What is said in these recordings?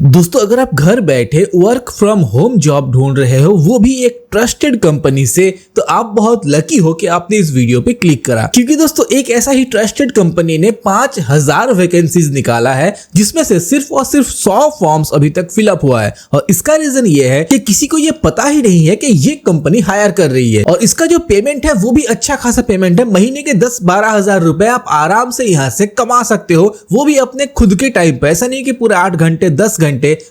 दोस्तों अगर आप घर बैठे वर्क फ्रॉम होम जॉब ढूंढ रहे हो, वो भी एक ट्रस्टेड कंपनी से, तो आप बहुत लकी हो कि आपने इस वीडियो पे क्लिक करा। क्योंकि दोस्तों एक ऐसा ही ट्रस्टेड कंपनी ने 5000 वैकेंसीज निकाला है, जिसमें से सिर्फ और सिर्फ 100 फॉर्म्स अभी तक फिलअप हुआ है। और इसका रीजन ये है कि किसी को ये पता ही नहीं है कि ये कंपनी हायर कर रही है। और इसका जो पेमेंट है वो भी अच्छा खासा पेमेंट है। महीने के 10-12 हजार रुपए आप आराम से यहाँ से कमा सकते हो, वो भी अपने खुद के टाइम पे। ऐसा नहीं कि पूरे 8 घंटे 10 घंटे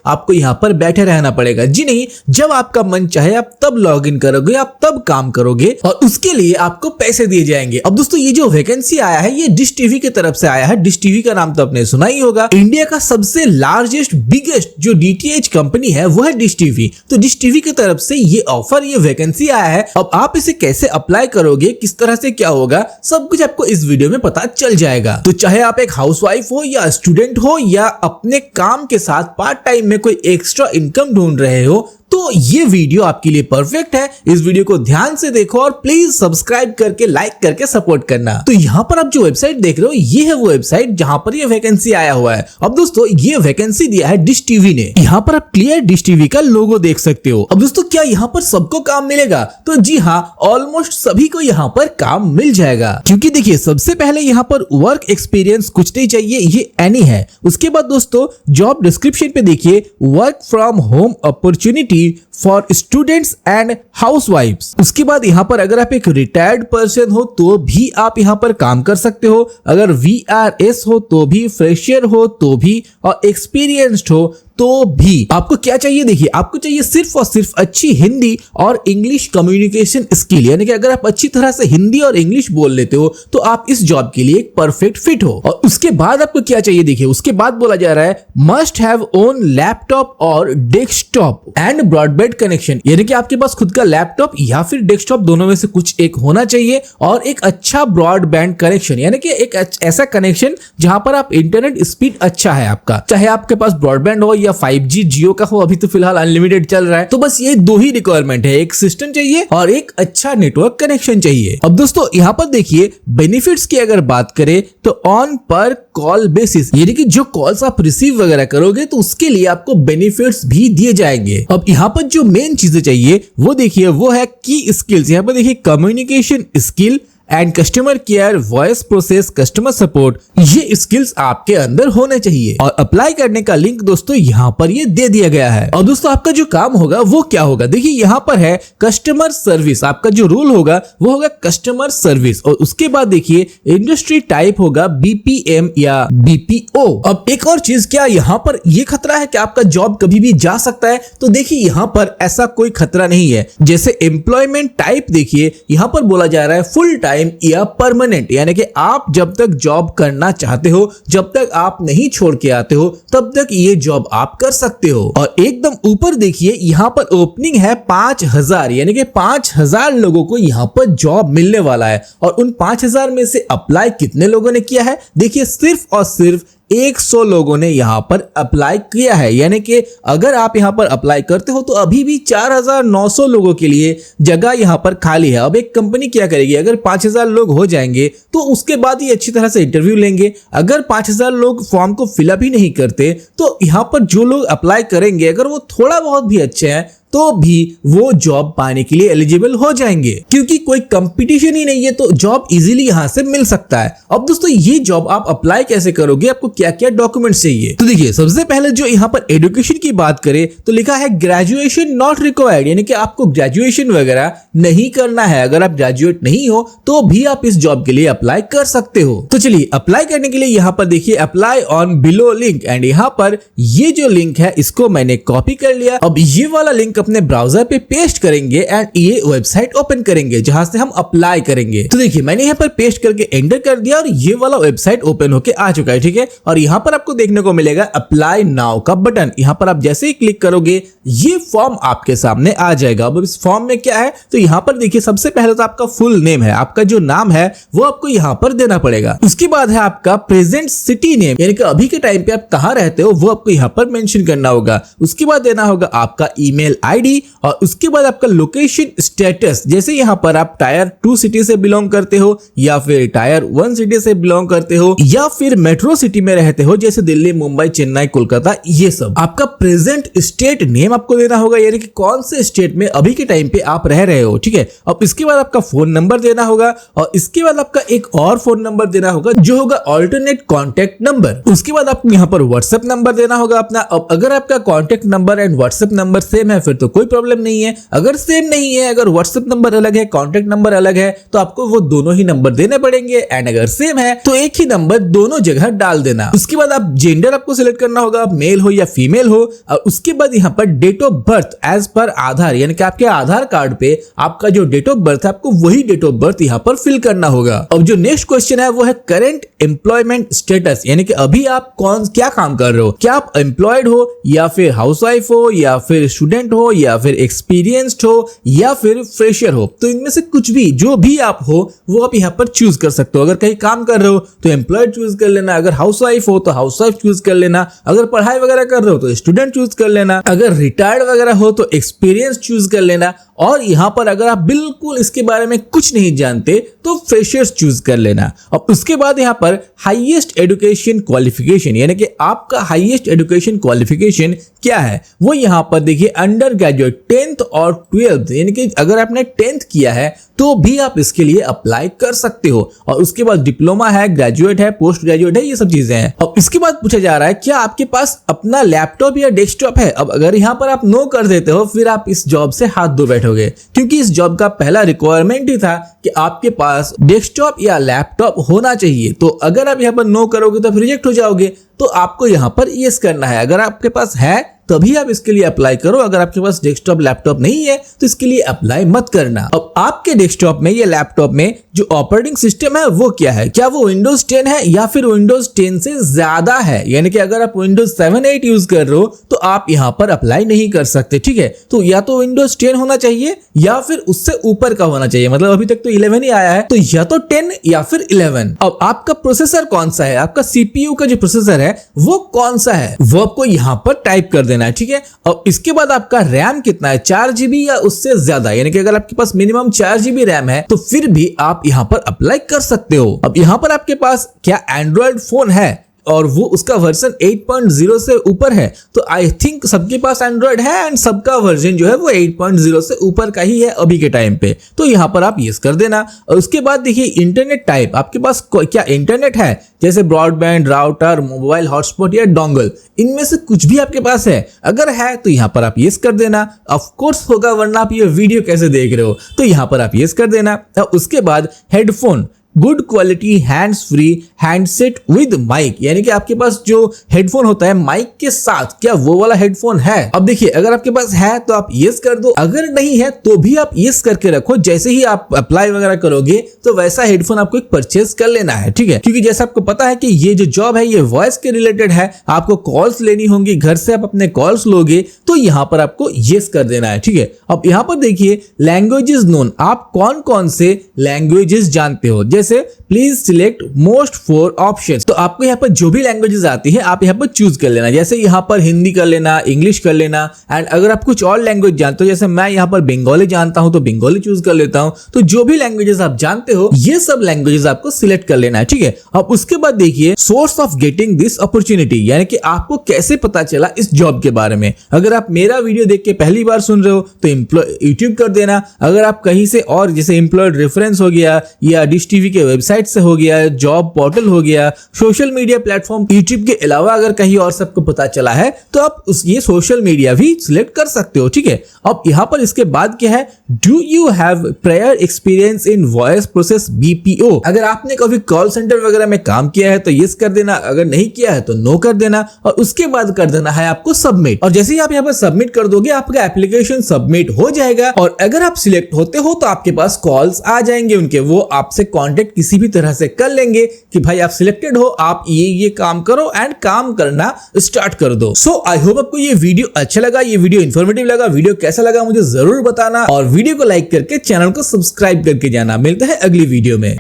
आपको यहाँ पर बैठे रहना पड़ेगा। जी नहीं, जब आपका मन चाहे आप तब लॉग इन करोगे, आप तब काम करोगे और उसके लिए आपको पैसे दिए जाएंगे। अब दोस्तों ये जो वैकेंसी आया है ये डिश टीवी की तरफ से आया है। डिश टीवी का नाम तो आपने सुना ही होगा। इंडिया का सबसे लार्जेस्ट बिगेस्ट जो डीटीएच कंपनी है वो है डिश टीवी। तो डिश टीवी की तरफ से ये ऑफर, ये वैकेंसी आया है। अब आप इसे कैसे अप्लाई करोगे, किस तरह से क्या होगा, सब कुछ आपको इस वीडियो में पता चल जाएगा। तो चाहे आप एक हाउसवाइफ हो या स्टूडेंट हो या अपने काम के साथ पार्ट टाइम में कोई एक्स्ट्रा इनकम ढूंढ रहे हो, तो ये वीडियो आपके लिए परफेक्ट है। इस वीडियो को ध्यान से देखो और प्लीज सब्सक्राइब करके लाइक करके सपोर्ट करना। तो यहाँ पर आप जो वेबसाइट देख रहे हो ये है वो वेबसाइट जहां पर ये वैकेंसी आया हुआ है। अब दोस्तों ये वैकेंसी दिया है डिश टीवी ने। यहाँ पर आप क्लियर डिश टीवी का लोगो देख सकते हो। अब दोस्तों क्या यहाँ पर सबको काम मिलेगा? तो जी हाँ, ऑलमोस्ट सभी को यहाँ पर काम मिल जाएगा। क्योंकि देखिए सबसे पहले यहाँ पर वर्क एक्सपीरियंस कुछ नहीं चाहिए, ये एनी है। उसके बाद दोस्तों जॉब डिस्क्रिप्शन पे देखिए, work from home opportunity for students and हाउसवाइफ्स। उसके बाद यहाँ पर अगर आप एक रिटायर्ड पर्सन हो तो भी आप यहाँ पर काम कर सकते हो, अगर VRS हो तो भी, फ्रेशर हो तो भी और एक्सपीरियंस्ड हो तो भी। आपको क्या चाहिए? देखिए आपको चाहिए सिर्फ और सिर्फ अच्छी हिंदी और इंग्लिश कम्युनिकेशन स्किल, यानी कि अगर आप अच्छी तरह से हिंदी और इंग्लिश बोल लेते हो तो आप इस जॉब के लिए एक परफेक्ट फिट हो। और उसके बाद आपको क्या चाहिए? देखिए उसके बाद बोला जा रहा है मस्ट हैव ओन लैपटॉप और डेस्कटॉप एंड ब्रॉडबैंड कनेक्शन, यानी कि आपके पास खुद का लैपटॉप या फिर डेस्कटॉप, दोनों में से कुछ एक होना चाहिए। और एक अच्छा ब्रॉडबैंड कनेक्शन, यानी कि एक ऐसा कनेक्शन जहां पर आप इंटरनेट स्पीड अच्छा है आपका, चाहे आपके पास ब्रॉडबैंड हो 5G जियो का हो, अभी तो फिलहाल अनलिमिटेड चल रहा है। तो बस ये दो ही रिक्वायरमेंट है, एक सिस्टम चाहिए और एक अच्छा नेटवर्क कनेक्शन चाहिए। अब दोस्तों यहाँ पर देखिए बेनिफिट्स की अगर बात करें तो ऑन पर कॉल बेसिस, यानी कि जो कॉल्स आप रिसीव वगैरह करोगे तो उसके लिए आपको बेनिफिट्स भी दिए जाएंगे। अब यहाँ पर जो मेन चीजें चाहिए वो देखिए, वो है की स्किल्स। यहाँ पर देखिए communication skill and customer care, voice process, customer support, ये स्किल्स आपके अंदर होने चाहिए। और अप्लाई करने का लिंक दोस्तों यहाँ पर ये दे दिया गया है। और दोस्तों आपका जो काम होगा वो क्या होगा? देखिए यहाँ पर है कस्टमर सर्विस। आपका जो रोल होगा वो होगा कस्टमर सर्विस। और उसके बाद देखिए इंडस्ट्री टाइप होगा BPM या BPO। अब एक और चीज, क्या यहाँ पर ये खतरा है कि आपका जॉब कभी भी जा सकता है? तो देखिए यहाँ पर ऐसा कोई खतरा नहीं है। जैसे एम्प्लॉयमेंट टाइप देखिए यहाँ पर बोला जा रहा है फुल टाइम या परमानेंट, यानी कि आप जब तक जॉब करना चाहते हो, जब तक आप नहीं छोड़ के आते हो, तब तक ये जॉब आप कर सकते हो। और एकदम ऊपर देखिए यहाँ पर ओपनिंग है 5000, यानी कि 5000 लोगों को यहाँ पर जॉब मिलने वाला है। और उन 5000 में से अप्लाई कितने लोगों ने किया है? देखिए सिर्फ और सिर्फ 100 लोगों ने यहाँ पर अप्लाई किया है। यानी कि अगर आप यहाँ पर अप्लाई करते हो तो अभी भी 4900 लोगों के लिए जगह यहाँ पर खाली है। अब एक कंपनी क्या करेगी, अगर 5000 लोग हो जाएंगे तो उसके बाद ही अच्छी तरह से इंटरव्यू लेंगे। अगर 5000 लोग फॉर्म को फिलअप ही नहीं करते तो यहाँ पर जो लोग अप्लाई करेंगे, अगर वो थोड़ा बहुत भी अच्छे हैं तो भी वो जॉब पाने के लिए एलिजिबल हो जाएंगे, क्योंकि कोई कंपटीशन ही नहीं है तो जॉब इजीली यहाँ से मिल सकता है। अब दोस्तों ये जॉब आप अप्लाई कैसे करोगे, आपको क्या क्या डॉक्यूमेंट्स चाहिए? तो देखिए सबसे पहले जो यहाँ पर एजुकेशन की बात करें तो लिखा है ग्रेजुएशन नॉट रिक्वायर्ड, यानी कि आपको ग्रेजुएशन वगैरह नहीं करना है। अगर आप ग्रेजुएट नहीं हो तो भी आप इस जॉब के लिए अप्लाई कर सकते हो। तो चलिए अप्लाई करने के लिए यहाँ पर देखिए apply on below link, and यहाँ पर ये जो लिंक है इसको मैंने कॉपी कर लिया। अब ये वाला लिंक अपने ब्राउजर पे पेस्ट करेंगे एंड ये वेबसाइट ओपन करेंगे जहां से हम अप्लाई करेंगे। तो देखिए मैंने यहाँ पर पेस्ट करके एंटर कर दिया और ये वाला वेबसाइट ओपन होके आ चुका है, ठीक है। और यहाँ पर आपको देखने को मिलेगा अप्लाई नाउ का बटन। यहाँ पर आप जैसे ही क्लिक करोगे ये फॉर्म आपके सामने आ जाएगा। अब इस फॉर्म में क्या है तो यहाँ पर देखिए सबसे पहले तो आपका फुल नेम है, आपका जो नाम है वो आपको यहाँ पर देना पड़ेगा। उसके बाद है आपका प्रेजेंट सिटी नेम, यानी कि अभी के टाइम पे आप कहाँ रहते हो वो आपको यहाँ पर मेंशन करना होगा। उसके बाद देना होगा आपका ईमेल आईडी और उसके बाद आपका लोकेशन स्टेटस, जैसे यहाँ पर आप टायर 2 सिटी से बिलोंग करते हो या फिर टायर 1 सिटी से बिलोंग करते हो या फिर मेट्रो सिटी में रहते हो जैसे दिल्ली, मुंबई, चेन्नई, कोलकाता, ये सब। आपका प्रेजेंट स्टेट नेम आपको देना होगा, यानी कि कौन से स्टेट में अभी के टाइम पे आप रह रहे हो, ठीक है। अब इसके बाद आपका फोन नंबर देना होगा और इसके बाद आपका एक और फोन नंबर देना होगा जो होगा ऑल्टरनेट कॉन्टेक्ट नंबर। उसके बाद आपको यहाँ पर व्हाट्सएप नंबर देना होगा अपना। अब अगर आपका contact number and WhatsApp number same है फिर तो कोई प्रॉब्लम नहीं है। अगर सेम नहीं है, अगर व्हाट्सएप नंबर अलग है, कॉन्टेक्ट नंबर अलग है, तो आपको वो दोनों ही नंबर देने पड़ेंगे। एंड अगर सेम है तो एक ही नंबर दोनों जगह डाल देना। उसके बाद आप जेंडर आपको सिलेक्ट करना होगा, मेल हो या फीमेल हो। और उसके बाद यहाँ पर date of birth as per आधार, यानी कि आपके आधार कार्ड पे आपका जो डेट ऑफ बर्थ है आपको वही डेट ऑफ बर्थ यहाँ पर फिल करना होगा। अब जो नेक्स्ट क्वेश्चन है वो है करंट एम्प्लॉयमेंट स्टेटस, यानी कि अभी आप क्या काम कर रहे हो, क्या आप एम्प्लॉयड हो या फिर हाउसवाइफ हो या फिर स्टूडेंट हो या फिर एक्सपीरियंस्ड हो या फिर फ्रेशर हो। तो इनमें से कुछ भी, जो भी आप हो वो आप यहाँ पर चूज कर सकते हो। अगर कहीं काम कर रहे हो तो एम्प्लॉयड चूज कर लेना, अगर हाउसवाइफ हो तो हाउसवाइफ चूज कर लेना, अगर पढ़ाई वगैरह कर रहे हो तो स्टूडेंट चूज कर लेना, अगर रिटायर्ड वगैरह हो तो एक्सपीरियंस चूज कर लेना, और यहाँ पर अगर आप बिल्कुल इसके बारे में कुछ नहीं जानते तो फ्रेशर्स चूज कर लेना। और उसके बाद यहाँ पर हाईएस्ट एजुकेशन क्वालिफिकेशन, यानी कि आपका हाईएस्ट एजुकेशन क्वालिफिकेशन क्या है वो यहाँ पर देखिए अंडर ग्रेजुएट 10th और 12th, यानी कि अगर आपने 10th किया है तो भी आप इसके लिए अप्लाई कर सकते हो। और उसके बाद डिप्लोमा है, ग्रेजुएट है, पोस्ट ग्रेजुएट है, ये सब चीजें हैं। अब इसके बाद पूछा जा रहा है क्या आपके पास अपना लैपटॉप या डेस्कटॉप है। अब अगर यहाँ पर आप नो कर देते हो फिर आप इस जॉब से हाथ धो बैठोगे, क्योंकि इस जॉब का पहला रिक्वायरमेंट ही था कि आपके पास डेस्कटॉप या लैपटॉप होना चाहिए। तो अगर आप यहाँ पर नो करोगे तो फिर रिजेक्ट हो जाओगे। तो आपको यहाँ पर यस करना है। अगर आपके पास है तभी आप इसके लिए अप्लाई करो, अगर आपके पास डेस्कटॉप लैपटॉप नहीं है तो इसके लिए अप्लाई मत करना। अब आपके डेस्कटॉप में या लैपटॉप में जो ऑपरेटिंग सिस्टम है वो क्या है, क्या वो विंडोज 10 है या फिर विंडोज 10 से ज्यादा है, यानी कि अगर आप विंडोज 7, 8 यूज कर रहे हो तो आप यहाँ पर अप्लाई नहीं कर सकते, ठीक है। तो या तो विंडोज 10 होना चाहिए या फिर उससे ऊपर का होना चाहिए, मतलब अभी तक तो 11 ही आया है तो या तो 10 या फिर 11। अब आपका प्रोसेसर कौन सा है, आपका सीपीयू का जो प्रोसेसर है वो कौन सा है वो आपको यहाँ पर टाइप कर देना है, ठीक है। और इसके बाद आपका रैम कितना है, 4 GB या उससे ज्यादा, यानी कि अगर आपके पास मिनिमम 4 GB रैम है तो फिर भी आप यहाँ पर अप्लाई कर सकते हो। अब यहाँ पर आपके पास क्या एंड्रॉइड फोन है और वो उसका वर्जन 8.0 से ऊपर है, तो आई थिंक सबके पास एंड्रॉइड है एंड सबका वर्जन जो है वो 8.0 से ऊपर का ही है अभी के टाइम पे, तो यहाँ पर आप यस कर देना। और उसके बाद देखिए इंटरनेट टाइप, आपके पास क्या इंटरनेट है, जैसे ब्रॉडबैंड, राउटर, मोबाइल हॉटस्पॉट या डोंगल, इनमें से कुछ भी आपके पास है। अगर है तो यहाँ पर आप यस कर देना। ऑफ कोर्स होगा, वरना आप ये वीडियो कैसे देख रहे हो, तो यहाँ पर आप यस कर देना। और उसके बाद headphone, good quality hands free handset with mic, यानी कि आपके पास जो हेडफोन होता है माइक के साथ, क्या वो वाला हेडफोन है। अब देखिए अगर आपके पास है तो आप यस कर दो, अगर नहीं है तो भी आप यस करके रखो। जैसे ही आप अप्लाई वगैरह करोगे तो वैसा हेडफोन आपको एक परचेज कर लेना है, ठीक है। क्योंकि जैसे आपको पता है कि ये जो जॉब है ये वॉइस के रिलेटेड है, आपको कॉल्स लेनी होंगी, घर से आप अपने कॉल्स लोगे, तो यहाँ पर आपको यस कर देना है, ठीक है। अब यहाँ पर देखिए लैंग्वेजेस नोन, आप कौन कौन से लैंग्वेजेस जानते हो, जैसे प्लीज सिलेक्ट मोस्ट 4 ऑप्शंस। तो आपको यहाँ पर जो भी लैंग्वेजेस आती है आप यहाँ पर चूज कर लेना, जैसे यहाँ पर हिंदी कर लेना, इंग्लिश कर लेना। एंड अगर आप कुछ और लैंग्वेज जानते हो, जैसे मैं यहाँ पर बंगाली जानता हूँ तो बंगाली चूज कर लेता हूँ। तो जो भी लैंग्वेजेस आप जानते हो ये सब लैंग्वेजेस आपको सिलेक्ट कर लेना है, ठीक है। अब उसके बाद देखिए source of getting this opportunity, यानी कि आपको कैसे पता चला इस जॉब के बारे में। अगर आप मेरा वीडियो देख के पहली बार सुन रहे हो तो यूट्यूब कर देना। अगर आप कहीं से और, जैसे एम्प्लॉयड रेफरेंस हो गया या डिश टीवी के वेबसाइट से हो गया, जॉब पोर्टल हो गया, सोशल मीडिया प्लेटफॉर्म यूट्यूब के अलावा अगर कहीं और सबको पता चला है तो आप ये सोशल मीडिया भी सिलेक्ट कर सकते हो, ठीक है। अब यहाँ पर इसके बाद क्या है, do you have prior experience in voice process BPO। अगर आपने कभी कॉल सेंटर वगैरह में काम किया है तो यस कर देना, अगर नहीं किया है तो नो कर देना। और उसके बाद कर देना है आपको सबमिट। और जैसे ही आप यहाँ पर सबमिट कर दोगे आपका एप्लीकेशन सबमिट हो जाएगा। और अगर आप सिलेक्ट होते हो तो आपके पास कॉल्स आ जाएंगे उनके, वो आपसे कांटेक्ट किसी भी तरह से कर लेंगे कि भाई आप सिलेक्टेड हो, आप ये काम करो एंड काम करना स्टार्ट कर दो। सो आई होप आपको ये वीडियो अच्छा लगा, ये वीडियो इन्फॉर्मेटिव लगा। वीडियो कैसा लगा मुझे जरूर बताना और वीडियो को लाइक करके चैनल को सब्सक्राइब करके जाना। मिलता है अगली वीडियो में।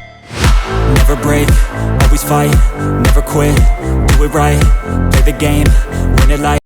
Never break, always fight, never quit, do it right, play the game, win it like